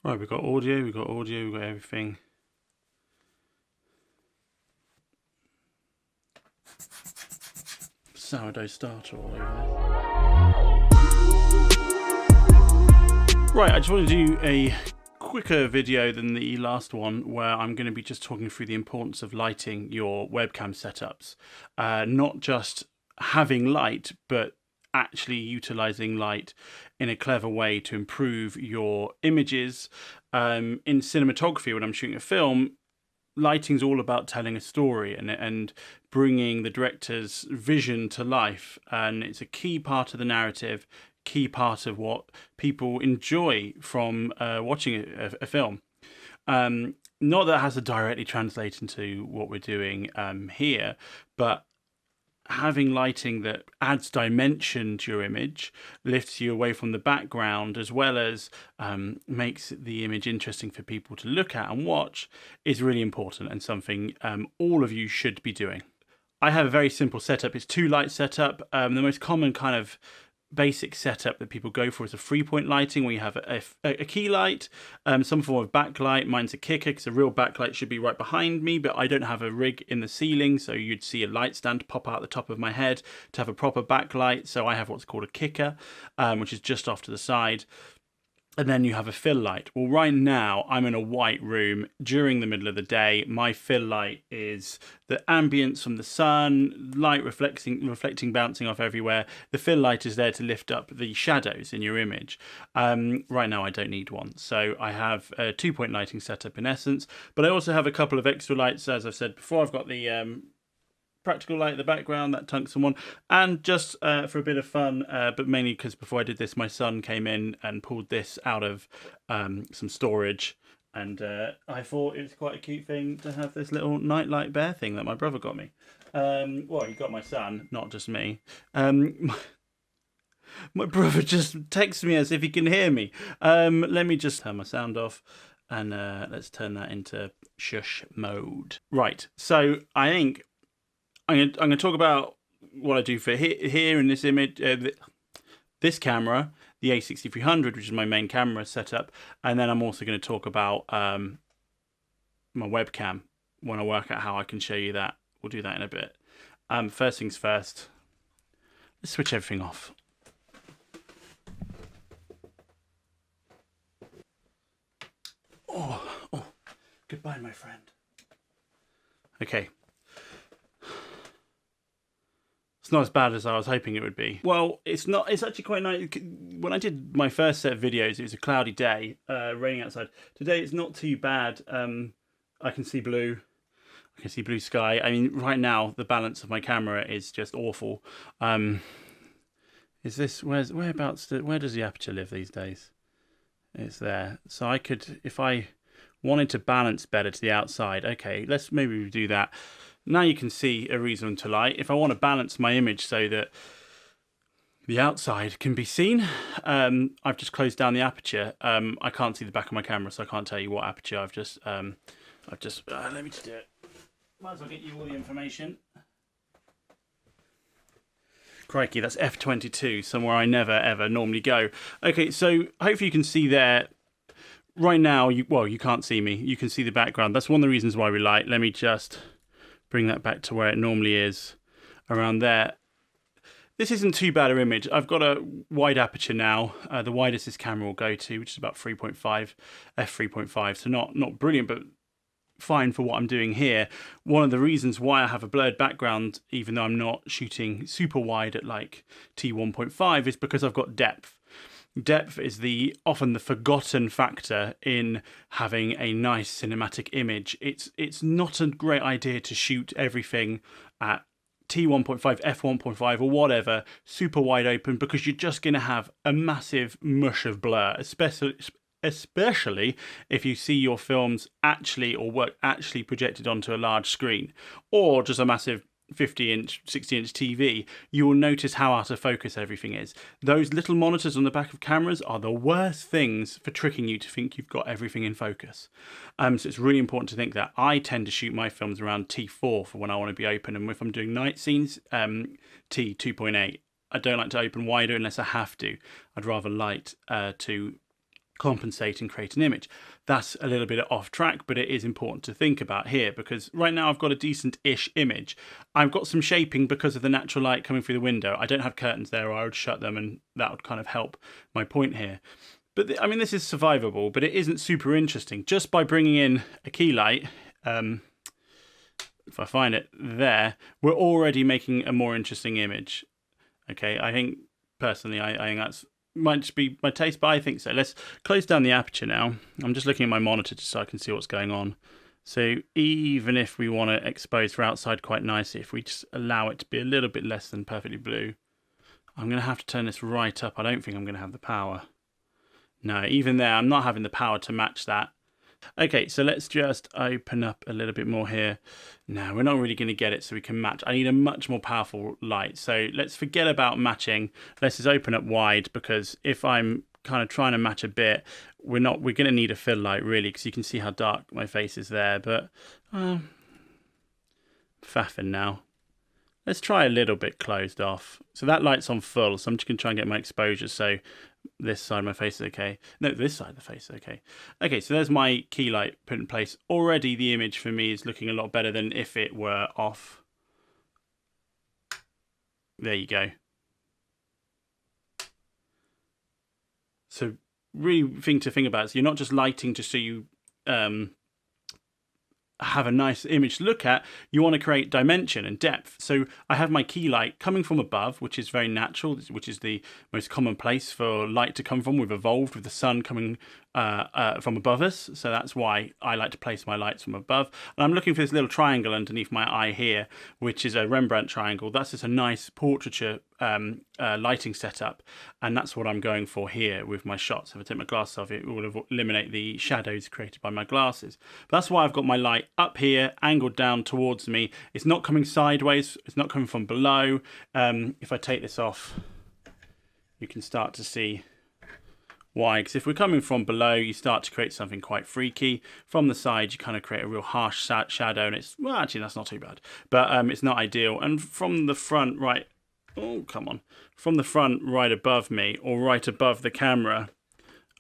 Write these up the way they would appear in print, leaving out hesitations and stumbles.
Right, we've got audio, we've got everything. Sourdough starter all over. Right, I just want to do a quicker video than the last one where I'm going to be just talking through the importance of lighting your webcam setups. Not just having light, but actually utilizing light in a clever way to improve your images. In cinematography, when I'm shooting a film, lighting's all about telling a story and bringing the director's vision to life, and it's a key part of the narrative, key part of what people enjoy from watching a film. Not that it has to directly translate into what we're doing here, but having lighting that adds dimension to your image, lifts you away from the background, as well as makes the image interesting for people to look at and watch, is really important and something all of you should be doing. I have a very simple setup. It's 2-light setup. The most common kind of basic setup that people go for is a 3-point lighting, where you have a key light, some form of backlight. Mine's a kicker because a real backlight should be right behind me, but I don't have a rig in the ceiling, so you'd see a light stand pop out the top of my head to have a proper backlight. So I have what's called a kicker, which is just off to the side. And then you have a fill light. Well, right now I'm in a white room during the middle of the day. My fill light is the ambience from the sun, light reflecting, bouncing off everywhere. The fill light is there to lift up the shadows in your image. Right now I don't need one. So I have a 2-point lighting setup in essence, but I also have a couple of extra lights. As I've said before, I've got the practical light in the background, that tungsten one, and just for a bit of fun, but mainly because before I did this, my son came in and pulled this out of some storage, and I thought it was quite a cute thing to have this little nightlight bear thing that my brother got me. Well, he got my son, not just me. My brother just texted me as if he can hear me. Let me just turn my sound off, and let's turn that into shush mode. Right, so I think I'm going to talk about what I do for here in this image, this camera, the A6300, which is my main camera setup, and then I'm also going to talk about my webcam when I work out how I can show you that. We'll do that in a bit. First things first, let's switch everything off. Oh, goodbye, my friend. Okay. It's not as bad as I was hoping it would be. Well, it's not. It's actually quite nice. When I did my first set of videos, it was a cloudy day, raining outside. Today it's not too bad. I can see blue. I can see blue sky. I mean, right now the balance of my camera is just awful. Is this where does the aperture live these days? It's there. So I could, if I wanted to balance better to the outside. Okay, let's maybe do that. Now you can see a reason to light. If I want to balance my image so that the outside can be seen, I've just closed down the aperture. I can't see the back of my camera, so I can't tell you what aperture I've just let me just do it. Might as well get you all the information. Crikey, that's f22, somewhere I never ever normally go. Okay, so hopefully you can see there. Right now, you can't see me. You can see the background. That's one of the reasons why we light. Let me just bring that back to where it normally is, around there. This isn't too bad an image. I've got a wide aperture now. The widest this camera will go to, which is about 3.5, f3.5. So not brilliant, but fine for what I'm doing here. One of the reasons why I have a blurred background, even though I'm not shooting super wide at like t1.5, is because I've got depth. Depth is often the forgotten factor in having a nice cinematic image. It's not a great idea to shoot everything at T1.5, f1.5 or whatever, super wide open, because you're just going to have a massive mush of blur, especially if you see your films actually or work actually projected onto a large screen, or just a massive 50-inch, 60-inch TV, you will notice how out of focus everything is. Those little monitors on the back of cameras are the worst things for tricking you to think you've got everything in focus. So it's really important to think that. I tend to shoot my films around T4 for when I want to be open, and if I'm doing night scenes, T2.8. I don't like to open wider unless I have to. I'd rather light to compensate and create an image. That's a little bit off track, but it is important to think about here, because right now I've got a decent-ish image. I've got some shaping because of the natural light coming through the window. I don't have curtains there, or I would shut them, and that would kind of help my point here. But I mean, this is survivable, but it isn't super interesting. Just by bringing in a key light, if I find it there, we're already making a more interesting image. Okay, I think personally, I think that's might just be my taste, but I think so. Let's close down the aperture now. I'm just looking at my monitor just so I can see what's going on. So even if we want to expose for outside quite nicely, if we just allow it to be a little bit less than perfectly blue, I'm going to have to turn this right up. I don't think I'm going to have the power. No, even there, I'm not having the power to match that. Okay, so let's just open up a little bit more here. No, we're not really going to get it so we can match. I need a much more powerful light. So let's forget about matching. Let's just open up wide, because if I'm kind of trying to match a bit, we're going to need a fill light really, because you can see how dark my face is there. But faffing now. Let's try a little bit closed off. So that light's on full, so I'm just going to try and get my exposure so this side of my face is okay. No, this side of the face is okay. Okay, so there's my key light put in place. Already the image for me is looking a lot better than if it were off. There you go. So really thing to think about is you're not just lighting just so you have a nice image to look at, you want to create dimension and depth. So I have my key light coming from above, which is very natural, which is the most common place for light to come from. We've evolved with the sun coming from above us, so that's why I like to place my lights from above. And I'm looking for this little triangle underneath my eye here, which is a Rembrandt triangle. That's just a nice portraiture lighting setup, and that's what I'm going for here with my shots. If I take my glasses off, it will eliminate the shadows created by my glasses. But that's why I've got my light up here, angled down towards me. It's not coming sideways, it's not coming from below. If I take this off, you can start to see why, because if we're coming from below, you start to create something quite freaky. From the side, you kind of create a real harsh shadow, and it's, well, actually, that's not too bad, but it's not ideal. And from the front, right, oh, come on, from the front, right above me, or right above the camera,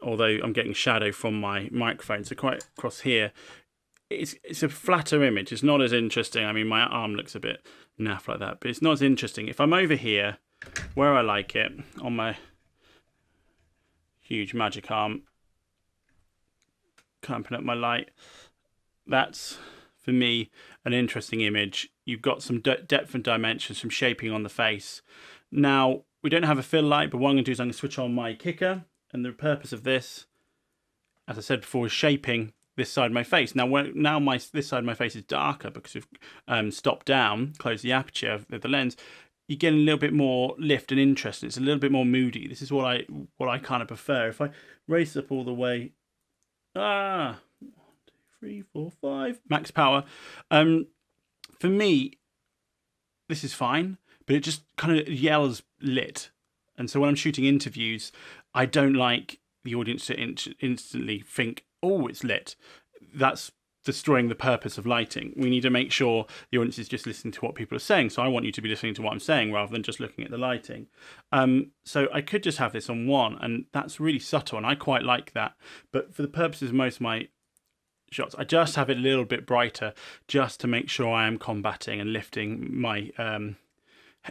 although I'm getting shadow from my microphone, so quite across here, it's a flatter image. It's not as interesting. I mean, my arm looks a bit naff like that, but it's not as interesting. If I'm over here, where I like it, on my huge magic arm, clamping up my light, that's for me an interesting image. You've got some depth and dimension, some shaping on the face. Now we don't have a fill light, but what I'm going to do is I'm going to switch on my kicker, and the purpose of this, as I said before, is shaping this side of my face. Now this side of my face is darker because we've stopped down, closed the aperture of the lens. You get a little bit more lift and interest. It's a little bit more moody. This is what I kind of prefer. If I race up all the way, 1, 2, 3, 4, 5, max power. For me, this is fine, but it just kind of yells lit. And so when I'm shooting interviews, I don't like the audience to instantly think, oh, it's lit. That's destroying the purpose of lighting. We need to make sure the audience is just listening to what people are saying. So I want you to be listening to what I'm saying rather than just looking at the lighting. So I could just have this on 1, and that's really subtle, and I quite like that. But for the purposes of most of my shots, I just have it a little bit brighter, just to make sure I am combating and lifting my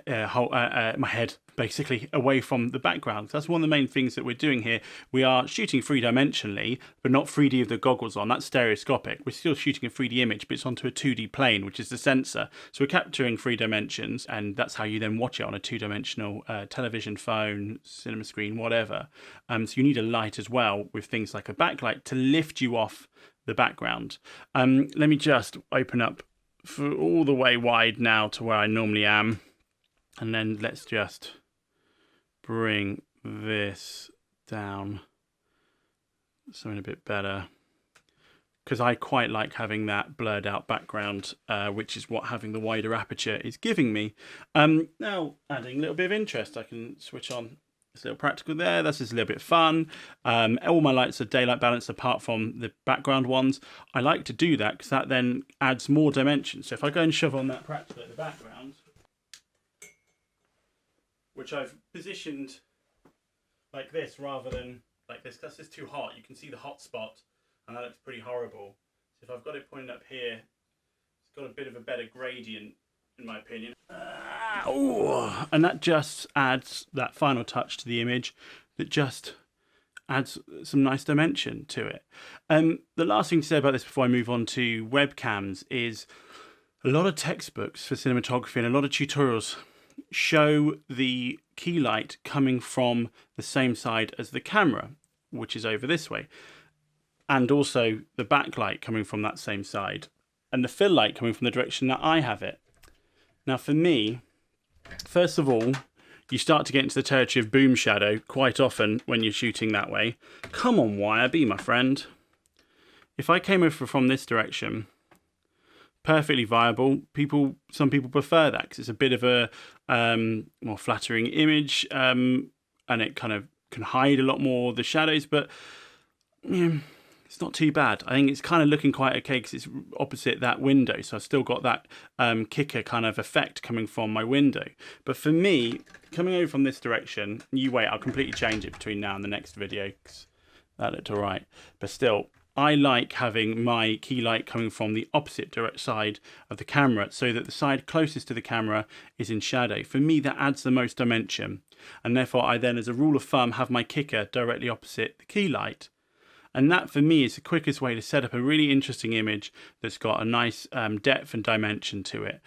my head basically away from the background. That's one of the main things that we're doing here. We are shooting 3D-dimensionally, but not 3D with the goggles on. That's stereoscopic. We're still shooting a 3D image, but it's onto a 2D plane, which is the sensor. So we're capturing 3 dimensions, and that's how you then watch it on a 2-dimensional television, phone, cinema screen, whatever. So you need a light as well, with things like a backlight to lift you off the background. Let me just open up for all the way wide now to where I normally am. And then let's just bring this down something a bit better, because I quite like having that blurred out background, which is what having the wider aperture is giving me. Now, adding a little bit of interest, I can switch on this little practical there. That's just a little bit fun. All my lights are daylight balanced apart from the background ones. I like to do that because that then adds more dimension. So if I go and shove on that practical at the background, which I've positioned like this rather than like this. That's just too hot. You can see the hot spot, and that looks pretty horrible. So if I've got it pointed up here, it's got a bit of a better gradient, in my opinion. And that just adds that final touch to the image that just adds some nice dimension to it. The last thing to say about this before I move on to webcams is a lot of textbooks for cinematography and a lot of tutorials show the key light coming from the same side as the camera, which is over this way, and also the backlight coming from that same side, and the fill light coming from the direction that I have it. Now for me, first of all, you start to get into the territory of boom shadow quite often when you're shooting that way. Come on, wire, be my friend. If I came over from this direction, perfectly viable. Some people prefer that because it's a bit of a more flattering image, and it kind of can hide a lot more of the shadows, but it's not too bad. I think it's kind of looking quite okay because it's opposite that window, so I've still got that kicker kind of effect coming from my window. But for me, coming over from this direction, you wait, I'll completely change it between now and the next video because that looked all right. But still, I like having my key light coming from the opposite direct side of the camera so that the side closest to the camera is in shadow. For me, that adds the most dimension. And therefore, I then, as a rule of thumb, have my kicker directly opposite the key light. And that, for me, is the quickest way to set up a really interesting image that's got a nice depth and dimension to it.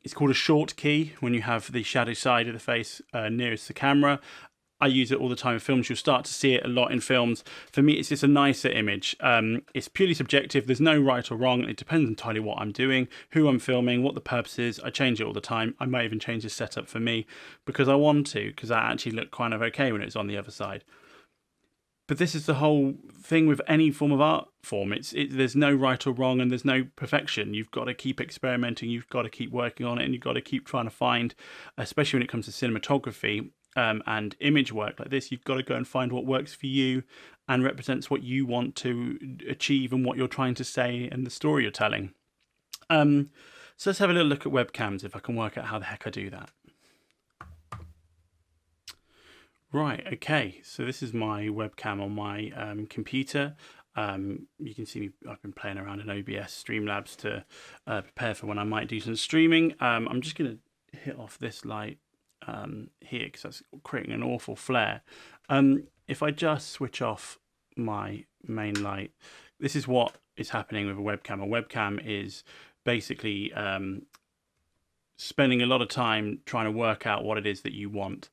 It's called a short key when you have the shadow side of the face nearest the camera. I use it all the time in films. You'll start to see it a lot in films. For me, it's just a nicer image. It's purely subjective. There's no right or wrong. It depends entirely what I'm doing, who I'm filming, what the purpose is. I change it all the time. I might even change the setup for me because I want to, because that actually looked kind of okay when it was on the other side. But this is the whole thing with any form of art form. There's no right or wrong and there's no perfection. You've got to keep experimenting. You've got to keep working on it, and you've got to keep trying to find, especially when it comes to cinematography and image work like this, you've got to go and find what works for you and represents what you want to achieve and what you're trying to say and the story you're telling. So let's have a little look at webcams, if I can work out how the heck I do that. Right, okay, so this is my webcam on my computer. You can see me, I've been playing around in OBS Streamlabs to prepare for when I might do some streaming. I'm just going to hit off this light here because that's creating an awful flare. If I just switch off my main light, this is what is happening with a webcam. A webcam is basically spending a lot of time trying to work out what it is that you want.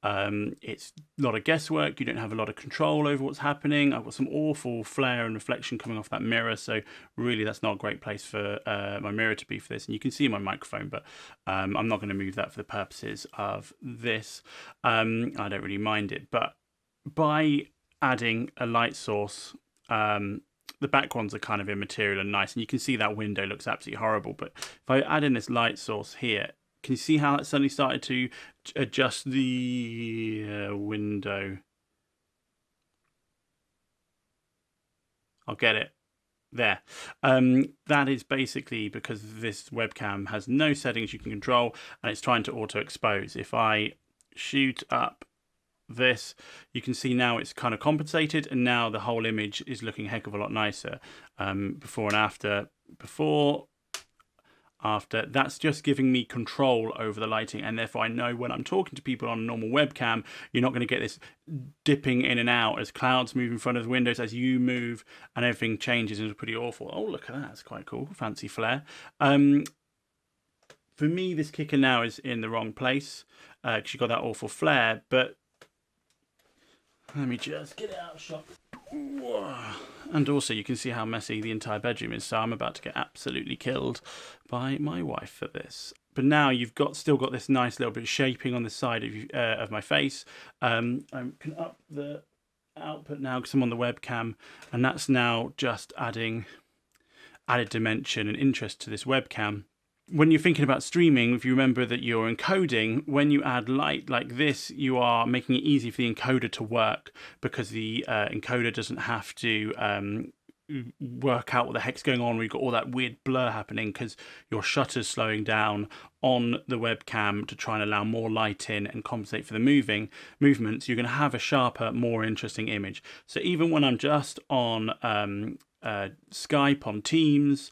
It's a lot of guesswork. You don't have a lot of control over what's happening. I've got some awful flare and reflection coming off that mirror, so really that's not a great place for my mirror to be for this. And you can see my microphone, but I'm not going to move that for the purposes of this. I don't really mind it, but by adding a light source, the backgrounds are kind of immaterial and nice, and you can see that window looks absolutely horrible. But if I add in this light source here, can you see how it suddenly started to adjust the window? I'll get it. There. That is basically because this webcam has no settings you can control and it's trying to auto expose. If I shoot up this, you can see now it's kind of compensated, and now the whole image is looking a heck of a lot nicer. Before and after. After, that's just giving me control over the lighting, and therefore I know when I'm talking to people on a normal webcam, you're not going to get this dipping in and out as clouds move in front of the windows as you move and everything changes, and it's pretty awful. Oh, look at that, that's quite cool, fancy flare. For me, this kicker now is in the wrong place because you've got that awful flare, but let me just get it out of shot. And also you can see how messy the entire bedroom is, so I'm about to get absolutely killed by my wife for this. But now you've still got this nice little bit of shaping on the side of my face. I can up the output now because I'm on the webcam, and that's now just added dimension and interest to this webcam. When you're thinking about streaming, if you remember that you're encoding, when you add light like this, you are making it easy for the encoder to work, because the encoder doesn't have to work out what the heck's going on. We've got all that weird blur happening because your shutter's slowing down on the webcam to try and allow more light in and compensate for the movements, you're going to have a sharper, more interesting image. So even when I'm just on Skype, on Teams,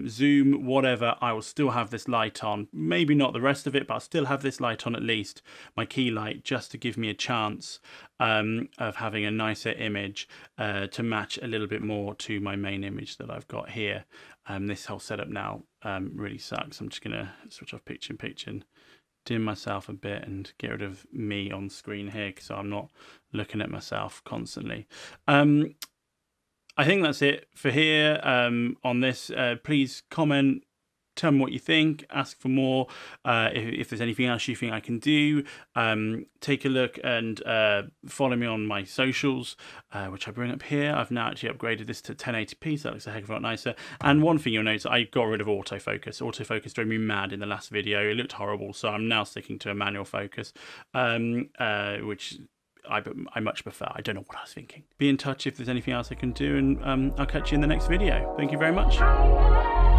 Zoom, whatever, I will still have this light on. Maybe not the rest of it, but I'll still have this light on, at least my key light, just to give me a chance of having a nicer image to match a little bit more to my main image that I've got here. This whole setup now really sucks. I'm just going to switch off picture in picture and dim myself a bit and get rid of me on screen here, so I'm not looking at myself constantly. I think that's it for here on this. Please comment, tell me what you think, ask for more. If there's anything else you think I can do, take a look and follow me on my socials, which I bring up here. I've now actually upgraded this to 1080p, so that looks a heck of a lot nicer. And one thing you'll notice, I got rid of autofocus. Autofocus drove me mad in the last video. It looked horrible, so I'm now sticking to a manual focus, which I much prefer. I don't know what I was thinking. Be in touch if there's anything else I can do, and I'll catch you in the next video. Thank you very much.